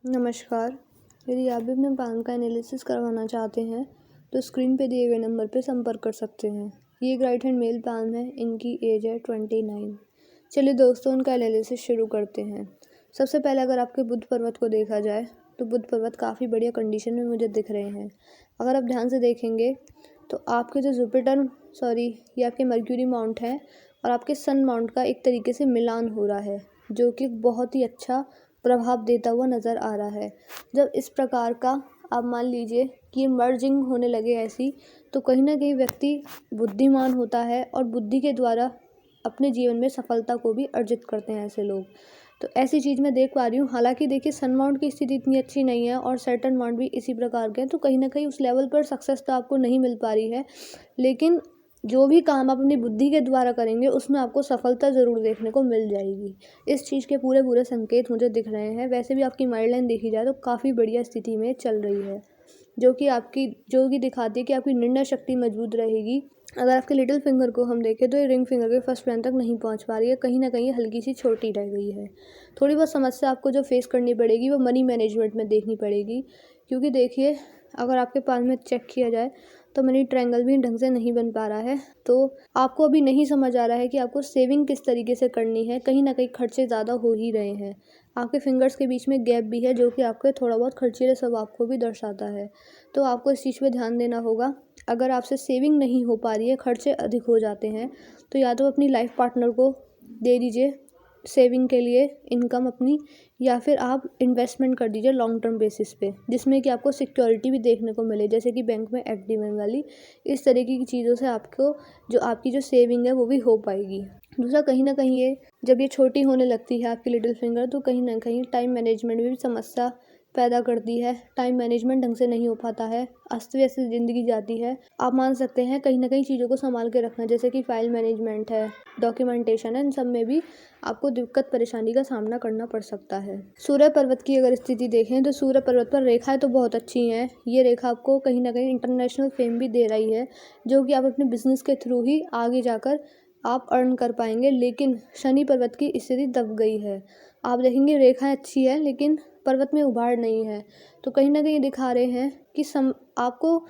नमस्कार। यदि आप भी अपने पैन का एनालिसिस करवाना चाहते हैं तो स्क्रीन पे दिए गए नंबर पे संपर्क कर सकते हैं। ये एक राइट हैंड मेल पैन है, इनकी एज है 29। चलिए दोस्तों, उनका एनालिसिस शुरू करते हैं। सबसे पहले अगर आपके बुध पर्वत को देखा जाए तो बुध पर्वत काफ़ी बढ़िया कंडीशन में मुझे दिख रहे हैं। अगर आप ध्यान से देखेंगे तो आपके जो ये आपके मर्क्यूरी माउंट है और आपके सन माउंट का एक तरीके से मिलान हो रहा है, जो कि बहुत ही अच्छा प्रभाव देता हुआ नज़र आ रहा है। जब इस प्रकार का आप मान लीजिए कि ये मर्जिंग होने लगे ऐसी, तो कहीं ना कहीं व्यक्ति बुद्धिमान होता है और बुद्धि के द्वारा अपने जीवन में सफलता को भी अर्जित करते हैं ऐसे लोग। तो ऐसी चीज़ मैं देख पा रही हूँ। हालांकि देखिए, सन माउंट की स्थिति इतनी अच्छी नहीं है और सैटर्न माउंट भी इसी प्रकार के हैं, तो कहीं ना कहीं उस लेवल पर सक्सेस तो आपको नहीं मिल पा रही है। लेकिन जो भी काम आप अपनी बुद्धि के द्वारा करेंगे उसमें आपको सफलता ज़रूर देखने को मिल जाएगी। इस चीज़ के पूरे संकेत मुझे दिख रहे हैं। वैसे भी आपकी माइंड लाइन देखी जाए तो काफ़ी बढ़िया स्थिति में चल रही है, जो कि दिखाती है कि आपकी निर्णय शक्ति मजबूत रहेगी। अगर आपके लिटिल फिंगर को हम देखें तो ये रिंग फिंगर के फर्स्ट पैन तक नहीं पहुंच पा रही है, कहीं ना कहीं हल्की सी छोटी रह गई है। थोड़ी बहुत समस्या आपको जो फेस करनी पड़ेगी वो मनी मैनेजमेंट में देखनी पड़ेगी, क्योंकि देखिए, अगर आपके पास में चेक किया जाए तो मनी ट्रायंगल भी ढंग से नहीं बन पा रहा है। तो आपको अभी नहीं समझ आ रहा है कि आपको सेविंग किस तरीके से करनी है। कहीं ना कहीं खर्चे ज़्यादा हो ही रहे हैं। आपके फिंगर्स के बीच में गैप भी है, जो कि आपके थोड़ा बहुत खर्चीले स्वभाव को भी दर्शाता है। तो आपको इस चीज़ पे ध्यान देना होगा। अगर आपसे सेविंग नहीं हो पा रही है, खर्चे अधिक हो जाते हैं, तो या तो अपनी लाइफ पार्टनर को दे दीजिए सेविंग के लिए इनकम अपनी, या फिर आप इन्वेस्टमेंट कर दीजिए लॉन्ग टर्म बेसिस पे, जिसमें कि आपको सिक्योरिटी भी देखने को मिले, जैसे कि बैंक में एफडी वाली। इस तरीके की चीज़ों से आपकी जो सेविंग है वो भी हो पाएगी। दूसरा, कहीं ना कहीं ये जब ये छोटी होने लगती है आपकी लिटिल फिंगर, तो कहीं ना कहीं टाइम मैनेजमेंट में भी समस्या पैदा करती है। टाइम मैनेजमेंट ढंग से नहीं हो पाता है, अस्त व्यस्त ज़िंदगी जाती है। आप मान सकते हैं कहीं ना कहीं चीज़ों को संभाल के रखना, जैसे कि फाइल मैनेजमेंट है, डॉक्यूमेंटेशन है, इन सब में भी आपको दिक्कत परेशानी का सामना करना पड़ सकता है। सूर्य पर्वत की अगर स्थिति देखें तो सूर्य पर्वत पर रेखाएं तो बहुत अच्छी हैं। ये रेखा आपको कहीं ना कहीं इंटरनेशनल फेम भी दे रही है, जो कि आप अपने बिजनेस के थ्रू ही आगे जाकर आप अर्न कर पाएंगे। लेकिन शनि पर्वत की स्थिति दब गई है। आप देखेंगे रेखाएं अच्छी है लेकिन पर्वत में उभार नहीं है, तो कहीं ना कहीं दिखा रहे हैं कि आपको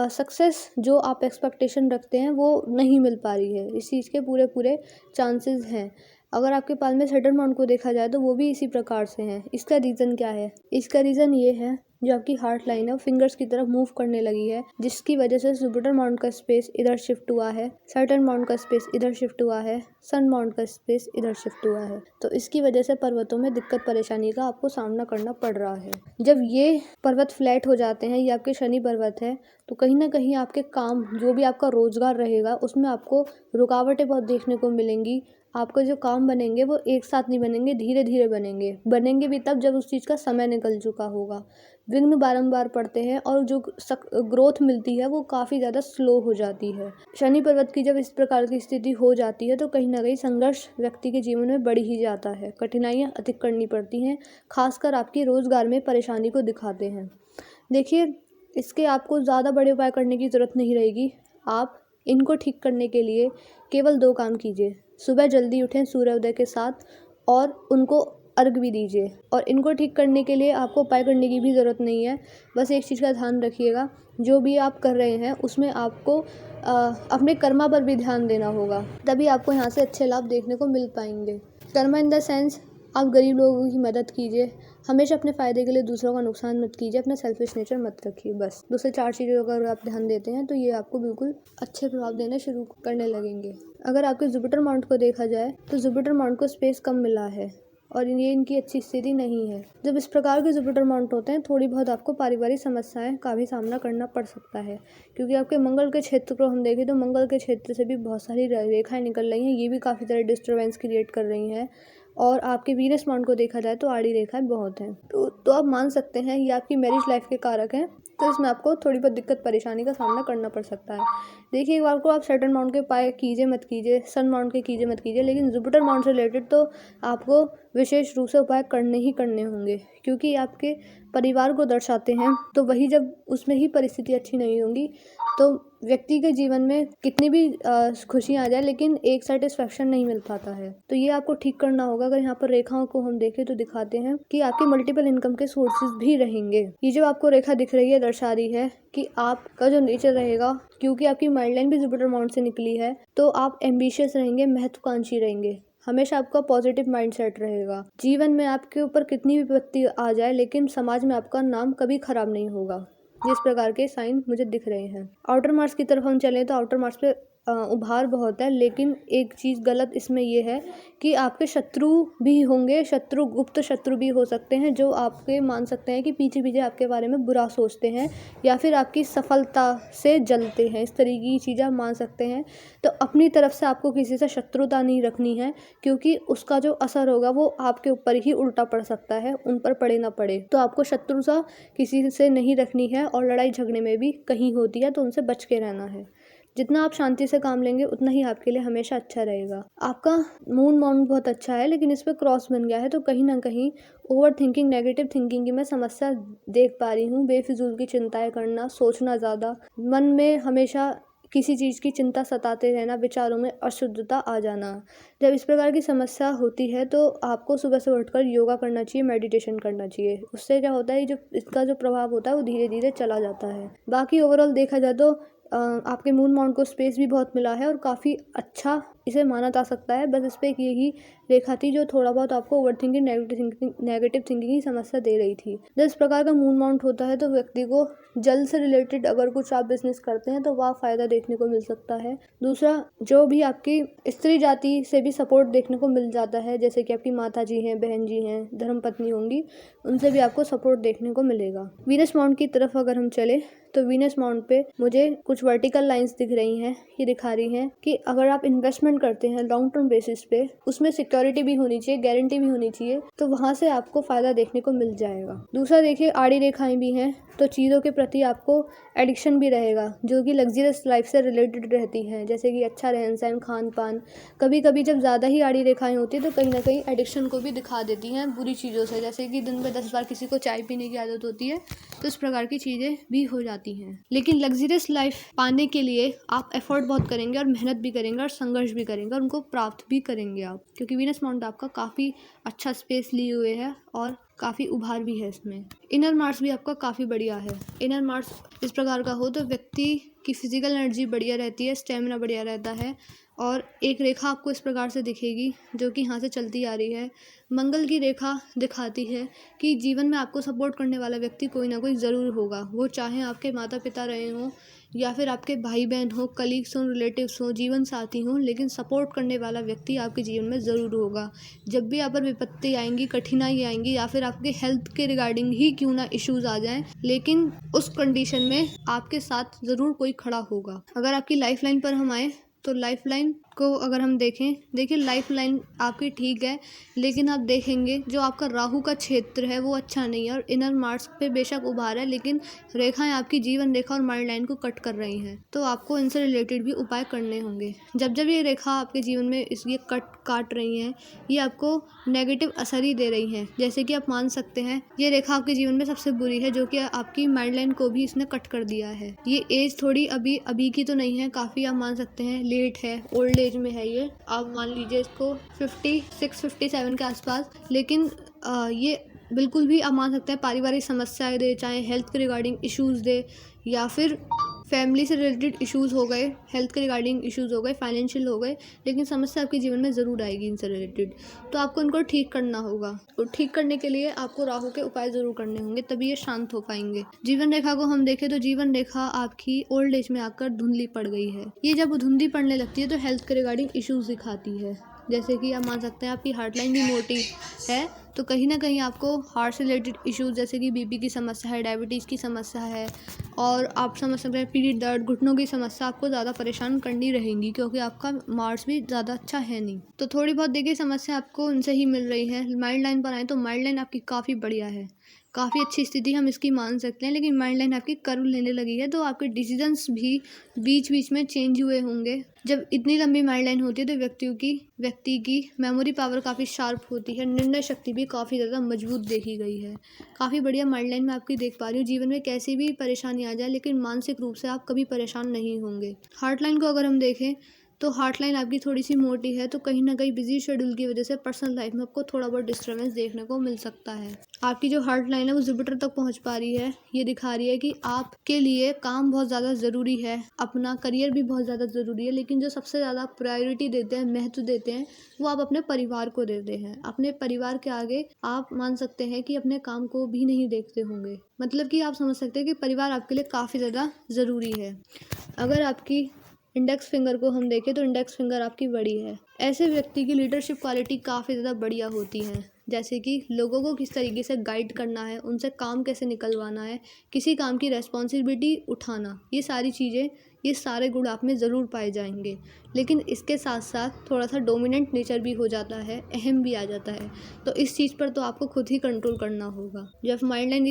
सक्सेस जो आप एक्सपेक्टेशन रखते हैं वो नहीं मिल पा रही है। इस चीज़ के पूरे चांसेस हैं। अगर आपके पास में सैटर्न माउंट को देखा जाए तो वो भी इसी प्रकार से हैं। इसका रीज़न क्या है? इसका रीज़न ये है, जो आपकी हार्ट लाइन है वो फिंगर्स की तरफ मूव करने लगी है, जिसकी वजह से जुपिटर माउंट का स्पेस इधर शिफ्ट हुआ है, सैटर्न माउंट का स्पेस इधर शिफ्ट हुआ है, सन माउंट का स्पेस इधर शिफ्ट हुआ है। तो इसकी वजह से पर्वतों में दिक्कत परेशानी का आपको सामना करना पड़ रहा है। जब ये पर्वत फ्लैट हो जाते हैं, ये आपके शनि पर्वत है, तो कहीं ना कहीं आपके काम, जो भी आपका रोजगार रहेगा, उसमें आपको रुकावटें बहुत देखने को मिलेंगी। आपके जो काम बनेंगे वो एक साथ नहीं बनेंगे, धीरे धीरे बनेंगे भी तब जब उस चीज़ का समय निकल चुका होगा। विघ्न बारंबार पड़ते हैं और जो ग्रोथ मिलती है वो काफ़ी ज़्यादा स्लो हो जाती है। शनि पर्वत की जब इस प्रकार की स्थिति हो जाती है तो कहीं ना कहीं संघर्ष व्यक्ति के जीवन में बढ़ ही जाता है, कठिनाइयाँ अधिक करनी पड़ती हैं, खासकर आपकी रोजगार में परेशानी को दिखाते हैं। देखिए, इसके आपको ज़्यादा बड़े उपाय करने की ज़रूरत नहीं रहेगी। आप इनको ठीक करने के लिए केवल 2 काम कीजिए। सुबह जल्दी उठें सूर्योदय के साथ और उनको अर्घ भी दीजिए। और इनको ठीक करने के लिए आपको उपाय करने की भी ज़रूरत नहीं है। बस एक चीज़ का ध्यान रखिएगा, जो भी आप कर रहे हैं उसमें आपको अपने कर्मा पर भी ध्यान देना होगा, तभी आपको यहाँ से अच्छे लाभ देखने को मिल पाएंगे। कर्मा इन द सेंस, आप गरीब लोगों की मदद कीजिए, हमेशा अपने फ़ायदे के लिए दूसरों का नुकसान मत कीजिए, अपना सेल्फिश नेचर मत रखिए। बस दूसरे 4 चीज़ों का अगर आप ध्यान देते हैं तो ये आपको बिल्कुल अच्छे प्रभाव देने शुरू करने लगेंगे। अगर आपके जुपिटर माउंट को देखा जाए तो जुपिटर माउंट को स्पेस कम मिला है और ये इनकी अच्छी स्थिति नहीं है। जब इस प्रकार के जुपिटर माउंट होते हैं, थोड़ी बहुत आपको पारिवारिक समस्याएं का भी सामना करना पड़ सकता है, क्योंकि आपके मंगल के क्षेत्र को हम देखें तो मंगल के क्षेत्र से भी बहुत सारी रेखाएं निकल रही हैं। ये भी काफ़ी सारे डिस्टर्बेंस क्रिएट कर रही हैं। और आपके वीनस माउंट को देखा जाए तो आड़ी रेखाएं बहुत हैं। तो आप मान सकते हैं ये आपकी मैरिज लाइफ के कारक हैं, तो इसमें आपको थोड़ी बहुत दिक्कत परेशानी का सामना करना पड़ सकता है। देखिए, एक बार को आप सैटर्न माउंट के उपाय कीजिए मत कीजिए, सन माउंट के कीजिए मत कीजिए, लेकिन जुपिटर माउंट से रिलेटेड तो आपको विशेष रूप से उपाय करने ही करने होंगे, क्योंकि आपके परिवार को दर्शाते हैं। तो वही जब उसमें ही परिस्थिति अच्छी नहीं होंगी तो व्यक्ति के जीवन में कितनी भी खुशियाँ आ जाए लेकिन एक सेटिस्फेक्शन नहीं मिल पाता है। तो ये आपको ठीक करना होगा। अगर यहाँ पर रेखाओं को हम देखें तो दिखाते हैं कि आपके मल्टीपल इनकम के सोर्सेज भी रहेंगे। ये जो आपको रेखा दिख रही है दर्शा रही है कि आपका जो नेचर रहेगा, क्योंकि आपकी माइंड लाइन भी जुपिटर माउंट से निकली है, तो आप एम्बिशियस रहेंगे, महत्वाकांक्षी रहेंगे। हमेशा आपका पॉजिटिव माइंडसेट रहेगा। जीवन में आपके ऊपर कितनी भी विपत्ति आ जाए लेकिन समाज में आपका नाम कभी खराब नहीं होगा। जिस प्रकार के साइन मुझे दिख रहे हैं। आउटर मार्क्स की तरफ हम चलें तो आउटर मार्क्स पे उभार बहुत है, लेकिन एक चीज़ गलत इसमें ये है कि आपके शत्रु भी होंगे, शत्रु गुप्त शत्रु भी हो सकते हैं जो आपके मान सकते हैं कि पीछे पीछे आपके बारे में बुरा सोचते हैं या फिर आपकी सफलता से जलते हैं। इस तरीके की चीज़ें आप मान सकते हैं। तो अपनी तरफ से आपको किसी से शत्रुता नहीं रखनी है, क्योंकि उसका जो असर होगा वो आपके ऊपर ही उल्टा पड़ सकता है, उन पर पड़े ना पड़े। तो आपको शत्रुता किसी से नहीं रखनी है और लड़ाई झगड़े में भी कहीं होती है तो उनसे बच के रहना है। जितना आप शांति से काम लेंगे उतना ही आपके लिए हमेशा अच्छा रहेगा। आपका मून माउंट बहुत अच्छा है, लेकिन इस पर क्रॉस बन गया है, तो कहीं ना कहीं ओवर थिंकिंग, नेगेटिव थिंकिंग की मैं समस्या देख पा रही हूँ। बेफिजूल की चिंताएं करना, सोचना ज़्यादा, मन में हमेशा किसी चीज़ की चिंता सताते रहना, विचारों में अशुद्धता आ जाना। जब इस प्रकार की समस्या होती है तो आपको सुबह से उठकर योगा करना चाहिए, मेडिटेशन करना चाहिए। उससे क्या होता है, जो इसका जो प्रभाव होता है वो धीरे धीरे चला जाता है। बाकी ओवरऑल देखा जाए तो आपके मून माउंट को स्पेस भी बहुत मिला है और काफ़ी अच्छा इसे माना जा सकता है। बस इस पर एक यही रेखा थी जो थोड़ा बहुत आपको ओवर थिंकिंग, नेगेटिव थिंकिंग की समस्या दे रही थी। जब इस प्रकार का मून माउंट होता है तो व्यक्ति को जल से रिलेटेड अगर कुछ आप बिजनेस करते हैं तो वह फ़ायदा देखने को मिल सकता है। दूसरा, जो भी आपकी स्त्री जाति से भी सपोर्ट देखने को मिल जाता है, जैसे कि आपकी माता जी हैं, बहन जी हैं, धर्मपत्नी होंगी, उनसे भी आपको सपोर्ट देखने को मिलेगा। वीनस माउंट की तरफ अगर हम चले तो वीनस माउंट पे मुझे कुछ वर्टिकल लाइंस दिख रही हैं। ये दिखा रही हैं कि अगर आप इन्वेस्टमेंट करते हैं लॉन्ग टर्म बेसिस पे, उसमें सिक्योरिटी भी होनी चाहिए, गारंटी भी होनी चाहिए, तो वहाँ से आपको फ़ायदा देखने को मिल जाएगा। दूसरा देखिए, आड़ी रेखाएं भी हैं, तो चीज़ों के प्रति आपको एडिक्शन भी रहेगा जो कि लग्जरियस लाइफ से रिलेटेड रहती हैं, जैसे कि अच्छा रहन सहन, खान पान। कभी कभी जब ज़्यादा ही आड़ी रेखाएं होती है तो कहीं ना कहीं एडिक्शन को भी दिखा देती हैं बुरी चीज़ों से, जैसे कि दिन में 10 बार किसी को चाय पीने की आदत होती है, तो इस प्रकार की चीज़ें भी हो जाती हैं। लेकिन लग्जरियस लाइफ पाने के लिए आप एफर्ट बहुत करेंगे और मेहनत भी करेंगे और संघर्ष भी करेंगे और उनको प्राप्त भी करेंगे आप, क्योंकि वीनस माउंट आपका काफ़ी अच्छा स्पेस लिए हुए है और काफ़ी उभार भी है इसमें। इनर मार्स भी आपका काफ़ी बढ़िया है। इनर मार्स इस प्रकार का हो तो व्यक्ति की फिजिकल एनर्जी बढ़िया रहती है, स्टेमिना बढ़िया रहता है। और एक रेखा आपको इस प्रकार से दिखेगी जो कि यहाँ से चलती आ रही है, मंगल की रेखा दिखाती है कि जीवन में आपको सपोर्ट करने वाला व्यक्ति कोई ना कोई ज़रूर होगा। वो चाहे आपके माता पिता रहे हों या फिर आपके भाई बहन हो, कलीग्स हों, रिलेटिव्स हों, जीवन साथी हों, लेकिन सपोर्ट करने वाला व्यक्ति आपके जीवन में ज़रूर होगा। जब भी आप पर विपत्ति आएंगी, कठिनाई आएंगी या फिर आपके हेल्थ के रिगार्डिंग ही क्यों ना इश्यूज़ आ जाएं, लेकिन उस कंडीशन में आपके साथ ज़रूर कोई खड़ा होगा। अगर आपकी लाइफ लाइन पर हम आए तो लाइफ लाइन को अगर हम देखिए लाइफ लाइन आपकी ठीक है, लेकिन आप देखेंगे जो आपका राहु का क्षेत्र है वो अच्छा नहीं है और इनर मार्स पे बेशक उभार है, लेकिन रेखाएं आपकी जीवन रेखा और माइंड लाइन को कट कर रही हैं, तो आपको इनसे रिलेटेड भी उपाय करने होंगे। जब जब ये रेखा आपके जीवन में ये काट रही हैं, ये आपको नेगेटिव असर ही दे रही हैं। जैसे कि आप मान सकते हैं ये रेखा आपके जीवन में सबसे बुरी है, जो कि आपकी माइंड लाइन को भी इसने कट कर दिया है। ये एज थोड़ी अभी की तो नहीं है, काफ़ी आप मान सकते हैं लेट है, ओल्ड एज में है। ये आप मान लीजिए इसको 56-57 के आसपास, लेकिन ये बिल्कुल भी आप मान सकते हैं पारिवारिक समस्याएं दे, चाहे हेल्थ के रिगार्डिंग इश्यूज़ दे या फिर फैमिली से रिलेटेड इश्यूज़ हो गए, हेल्थ के रिगार्डिंग इश्यूज़ हो गए, फाइनेंशियल हो गए, लेकिन समस्या आपके जीवन में ज़रूर आएगी इनसे रिलेटेड। तो आपको इनको ठीक करना होगा और ठीक करने के लिए आपको राहु के उपाय ज़रूर करने होंगे, तभी ये शांत हो पाएंगे। जीवन रेखा को हम देखें तो जीवन रेखा आपकी ओल्ड एज में आकर धुंधली पड़ गई है। ये जब धुंधली पड़ने लगती है तो हेल्थ के रिगार्डिंग इश्यूज़ दिखाती है, जैसे कि आप मान सकते हैं आपकी हार्ट लाइन भी मोटी है, तो कहीं ना कहीं आपको हार्ट से रिलेटेड इश्यूज़ जैसे कि बीपी की समस्या है, डायबिटीज़ की समस्या है, और आप समझ सकते हैं पीठ दर्द, घुटनों की समस्या आपको ज़्यादा परेशान करनी रहेंगी, क्योंकि आपका मार्स भी ज़्यादा अच्छा है नहीं। तो थोड़ी बहुत देखिए समस्या आपको उनसे ही मिल रही है। माइल्ड लाइन पर आए तो माइल्ड लाइन आपकी काफ़ी बढ़िया है। काफ़ी अच्छी स्थिति हम इसकी मान सकते हैं, लेकिन माइंड लाइन आपकी कर्व लेने लगी है तो आपके डिसीजंस भी बीच बीच में चेंज हुए होंगे। जब इतनी लंबी माइंड लाइन होती है तो व्यक्ति की मेमोरी पावर काफ़ी शार्प होती है, निर्णय शक्ति भी काफ़ी ज़्यादा मजबूत देखी गई है। काफ़ी बढ़िया माइंड लाइन मैं आपकी देख पा रही हूँ। जीवन में कैसी भी परेशानी आ जाए लेकिन मानसिक रूप से आप कभी परेशान नहीं होंगे। हार्ट लाइन को अगर हम देखें तो हार्ट लाइन आपकी थोड़ी सी मोटी है, तो कहीं ना कहीं बिजी शेड्यूल की वजह से पर्सनल लाइफ में आपको थोड़ा बहुत डिस्टर्बेंस देखने को मिल सकता है। आपकी जो हार्ट लाइन है वो जुपिटर तक पहुंच पा रही है। ये दिखा रही है कि आपके लिए काम बहुत ज़्यादा ज़रूरी है, अपना करियर भी बहुत ज़्यादा ज़रूरी है, लेकिन जो सबसे ज़्यादा प्रायोरिटी देते हैं, महत्व देते हैं, वो आप अपने परिवार को देते हैं। अपने परिवार के आगे आप मान सकते हैं कि अपने काम को भी नहीं देखते होंगे। मतलब कि आप समझ सकते हैं कि परिवार आपके लिए काफ़ी ज़्यादा ज़रूरी है। अगर आपकी इंडेक्स फिंगर को हम देखें तो इंडेक्स फिंगर आपकी बड़ी है। ऐसे व्यक्ति की लीडरशिप क्वालिटी काफ़ी ज़्यादा बढ़िया होती है, जैसे कि लोगों को किस तरीके से गाइड करना है, उनसे काम कैसे निकलवाना है, किसी काम की रेस्पॉन्सिबिलिटी उठाना, ये सारी चीज़ें, ये सारे गुण आप में ज़रूर पाए जाएंगे। लेकिन इसके साथ साथ थोड़ा सा डोमिनेंट नेचर भी हो जाता है, अहम भी आ जाता है। तो इस चीज़ पर तो आपको खुद ही कंट्रोल करना होगा। जब माइंड लाइन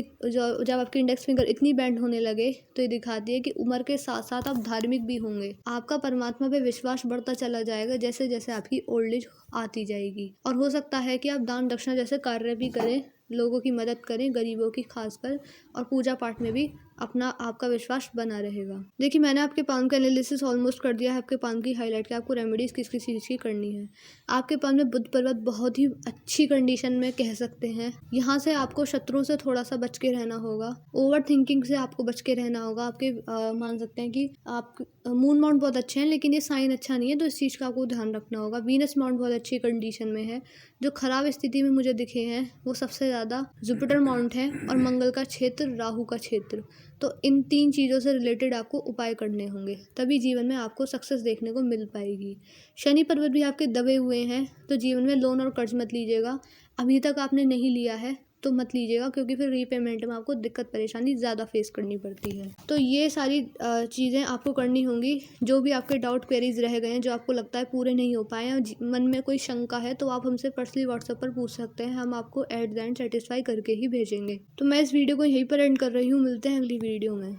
जब आपकी इंडेक्स फिंगर इतनी बैंड होने लगे तो ये दिखाती है कि उम्र के साथ साथ आप धार्मिक भी होंगे। आपका परमात्मा पे विश्वास बढ़ता चला जाएगा जैसे जैसे आपकी ओल्ड एज आती जाएगी। और हो सकता है कि आप दान दक्षिणा जैसे कार्य भी करें, लोगों की मदद करें, गरीबों की खासकर, और पूजा पाठ में भी अपना आपका विश्वास बना रहेगा। देखिए, मैंने आपके पाम का एनालिसिस ऑलमोस्ट कर दिया है। आपके पाम की हाईलाइट की आपको रेमेडीज़ किस किस चीज़ की करनी है। आपके पाम में बुध पर्वत बहुत ही अच्छी कंडीशन में कह सकते हैं। यहाँ से आपको शत्रुओं से थोड़ा सा बच के रहना होगा, ओवर थिंकिंग से आपको बच के रहना होगा। आपके मान सकते हैं कि आप मून माउंट बहुत अच्छे हैं, लेकिन ये साइन अच्छा नहीं है, तो इस चीज़ का आपको ध्यान रखना होगा। वीनस माउंट बहुत अच्छी कंडीशन में है। जो खराब स्थिति में मुझे दिखे हैं वो सबसे ज़्यादा जुपिटर माउंट है और मंगल का क्षेत्र, राहु का क्षेत्र। तो इन 3 चीज़ों से रिलेटेड आपको उपाय करने होंगे, तभी जीवन में आपको सक्सेस देखने को मिल पाएगी। शनि पर्वत भी आपके दबे हुए हैं, तो जीवन में लोन और कर्ज मत लीजिएगा। अभी तक आपने नहीं लिया है तो मत लीजिएगा, क्योंकि फिर रीपेमेंट में आपको दिक्कत परेशानी ज़्यादा फेस करनी पड़ती है। तो ये सारी चीज़ें आपको करनी होंगी। जो भी आपके डाउट क्वेरीज रह गए हैं, जो आपको लगता है पूरे नहीं हो पाए हैं, मन में कोई शंका है, तो आप हमसे पर्सनली व्हाट्सएप पर पूछ सकते हैं। हम आपको एट द एंड सेटिस्फाई करके ही भेजेंगे। तो मैं इस वीडियो को यहीं पर एंड कर रही हूँ। मिलते हैं अगली वीडियो में।